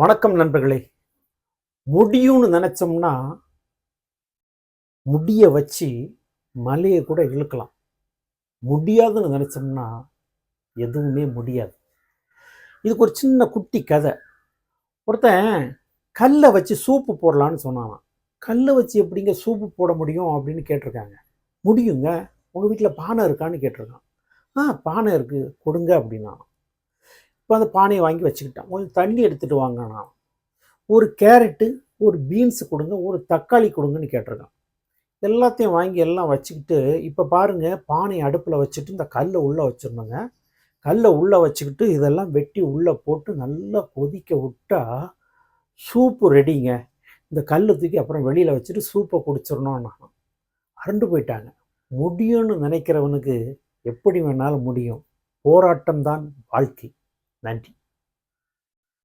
வணக்கம் நண்பர்களே. முடியும்னு நினைச்சோம்னா முடிய வச்சு மலையை கூட இழுக்கலாம். முடியாதுன்னு நினைச்சோம்னா எதுவுமே முடியாது. இதுக்கு ஒரு சின்ன குட்டி கதை. ஒருத்தன் கல்லை வச்சு சூப்பு போடலான்னு சொன்னானாம். கல்லை வச்சு எப்படிங்க சூப்பு போட முடியும் அப்படின்னு கேட்டிருக்காங்க. முடியுங்க. உங்கள் வீட்டில் பானை இருக்கான்னு கேட்டிருக்கான். பானை இருக்கு, கொடுங்க அப்படின்னா. இப்போ அந்த பானையை வாங்கி வச்சுக்கிட்டான். கொஞ்சம் தண்ணி எடுத்துகிட்டு வாங்கினா. ஒரு கேரட்டு, ஒரு பீன்ஸு கொடுங்க, ஒரு தக்காளி கொடுங்கன்னு கேட்டிருக்கான். எல்லாத்தையும் வாங்கி எல்லாம் வச்சுக்கிட்டு, இப்போ பாருங்க பானையை அடுப்பில் வச்சுட்டு இந்த கல்லை உள்ளே வச்சிடணுங்க. கல்லை உள்ளே வச்சுக்கிட்டு இதெல்லாம் வெட்டி உள்ளே போட்டு நல்லா கொதிக்க விட்டா சூப்பு ரெடிங்க. இந்த கல்லை தூக்கி அப்புறம் வெளியில் வச்சுட்டு சூப்பை குடிச்சிடணும்னா அரண்டு போயிட்டாங்க. முடியும்னு நினைக்கிறவனுக்கு எப்படி வேணாலும் முடியும். போராட்டம்தான் வாழ்க்கை. நன்றி.